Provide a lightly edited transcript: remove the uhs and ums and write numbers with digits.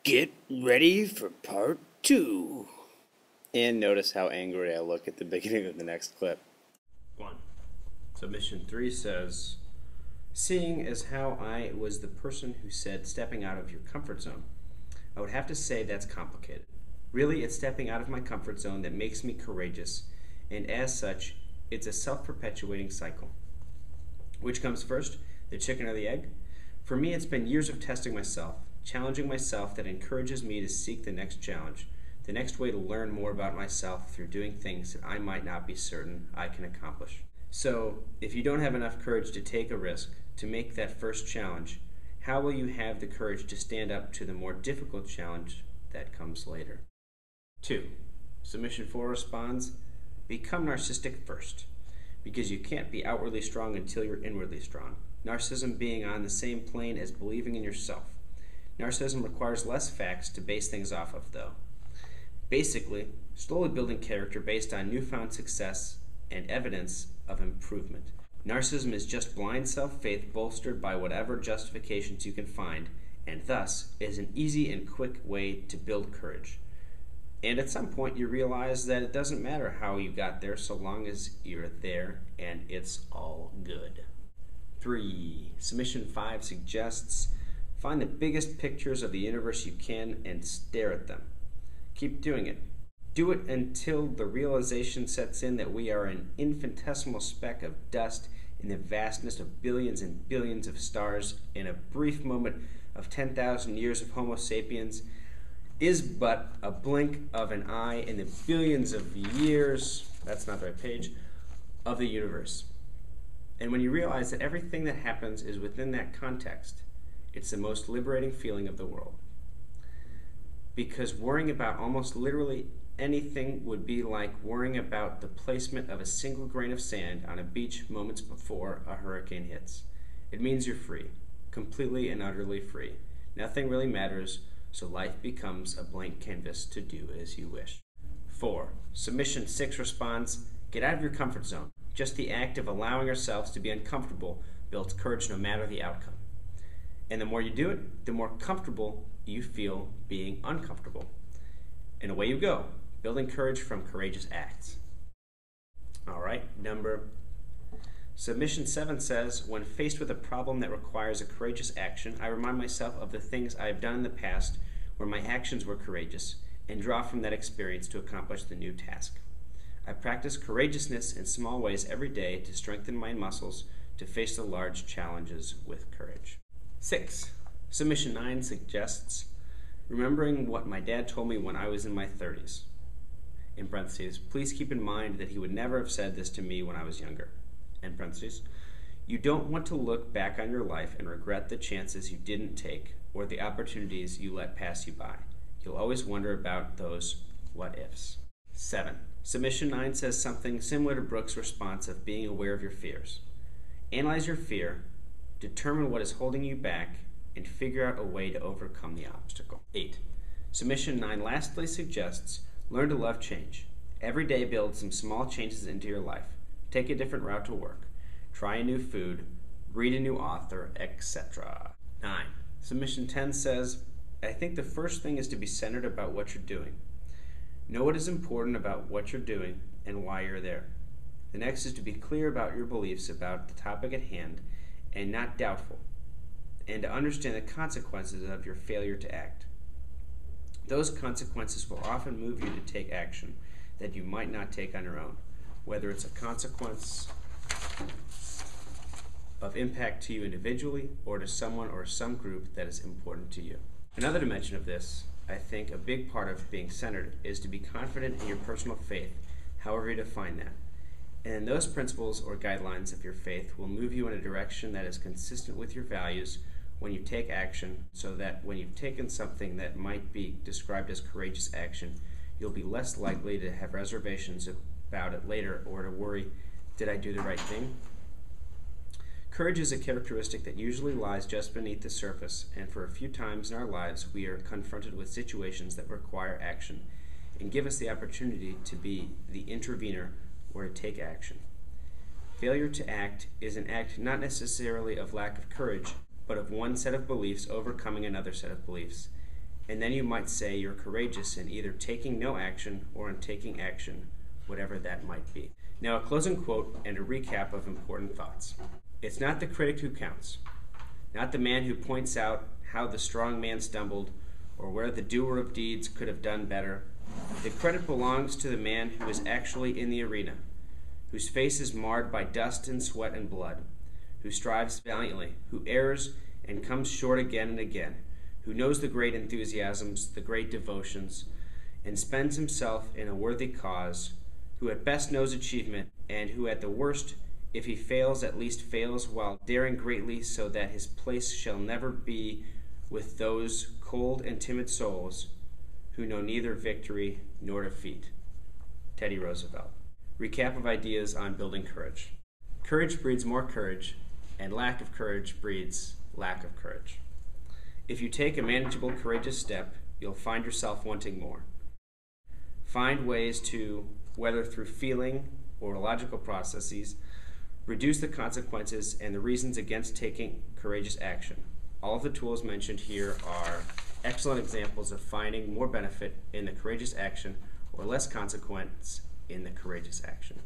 Get ready for part 2. And notice how angry I look at the beginning of the next clip. 1. Submission 3 says, seeing as how I was the person who said stepping out of your comfort zone, I would have to say that's complicated. Really, it's stepping out of my comfort zone that makes me courageous, and as such, it's a self-perpetuating cycle. Which comes first, the chicken or the egg? For me, it's been years of testing myself, challenging myself that encourages me to seek the next challenge, the next way to learn more about myself through doing things that I might not be certain I can accomplish. So, if you don't have enough courage to take a risk, to make that first challenge, how will you have the courage to stand up to the more difficult challenge that comes later? 2. Submission 4 responds, become narcissistic first, because you can't be outwardly strong until you're inwardly strong. Narcissism being on the same plane as believing in yourself. Narcissism requires less facts to base things off of, though. Basically, slowly building character based on newfound success and evidence of improvement. Narcissism is just blind self-faith bolstered by whatever justifications you can find, and thus is an easy and quick way to build courage. And at some point you realize that it doesn't matter how you got there so long as you're there and it's all good. 3. Submission 5 suggests, find the biggest pictures of the universe you can and stare at them. Keep doing it. Do it until the realization sets in that we are an infinitesimal speck of dust in the vastness of billions and billions of stars, and a brief moment of 10,000 years of Homo sapiens is but a blink of an eye in the billions of years, that's not the right page, of the universe. And when you realize that everything that happens is within that context, it's the most liberating feeling of the world. Because worrying about almost literally anything would be like worrying about the placement of a single grain of sand on a beach moments before a hurricane hits. It means you're free, completely and utterly free. Nothing really matters, so life becomes a blank canvas to do as you wish. 4. Submission 6 responds, get out of your comfort zone. Just the act of allowing ourselves to be uncomfortable builds courage no matter the outcome. And the more you do it, the more comfortable you feel being uncomfortable. And away you go, building courage from courageous acts. All right, Submission 7 says, when faced with a problem that requires a courageous action, I remind myself of the things I have done in the past where my actions were courageous and draw from that experience to accomplish the new task. I practice courageousness in small ways every day to strengthen my muscles to face the large challenges with courage. 6. Submission 9 suggests, remembering what my dad told me when I was in my 30s. In parentheses, please keep in mind that he would never have said this to me when I was younger. In parentheses, you don't want to look back on your life and regret the chances you didn't take or the opportunities you let pass you by. You'll always wonder about those what ifs. 7. Submission 9 says something similar to Brooks' response of being aware of your fears. Analyze your fear, determine what is holding you back, and figure out a way to overcome the obstacle. 8. Submission 9 lastly suggests, learn to love change. Every day build some small changes into your life. Take a different route to work. Try a new food. Read a new author, etc. 9. Submission 10 says, I think the first thing is to be centered about what you're doing. Know what is important about what you're doing and why you're there. The next is to be clear about your beliefs about the topic at hand and not doubtful, and to understand the consequences of your failure to act. Those consequences will often move you to take action that you might not take on your own, whether it's a consequence of impact to you individually or to someone or some group that is important to you. Another dimension of this, I think a big part of being centered is to be confident in your personal faith, however you define that. And those principles or guidelines of your faith will move you in a direction that is consistent with your values when you take action, so that when you've taken something that might be described as courageous action, you'll be less likely to have reservations about it later or to worry, did I do the right thing? Courage is a characteristic that usually lies just beneath the surface, and for a few times in our lives we are confronted with situations that require action and give us the opportunity to be the intervener or to take action. Failure to act is an act not necessarily of lack of courage, but of one set of beliefs overcoming another set of beliefs. and then you might say you're courageous in either taking no action or in taking action, whatever that might be. Now, a closing quote and a recap of important thoughts. It's not the critic who counts, not the man who points out how the strong man stumbled or where the doer of deeds could have done better. The credit belongs to the man who is actually in the arena, whose face is marred by dust and sweat and blood, who strives valiantly, who errs and comes short again and again, who knows the great enthusiasms, the great devotions, and spends himself in a worthy cause, who at best knows achievement, and who at the worst, if he fails, at least fails while daring greatly, so that his place shall never be with those cold and timid souls who know neither victory nor defeat. Teddy Roosevelt. Recap of ideas on building courage. Courage breeds more courage, and lack of courage breeds lack of courage. If you take a manageable, courageous step, you'll find yourself wanting more. Find ways to, whether through feeling or logical processes, reduce the consequences and the reasons against taking courageous action. All of the tools mentioned here are excellent examples of finding more benefit in the courageous action or less consequence in the courageous action.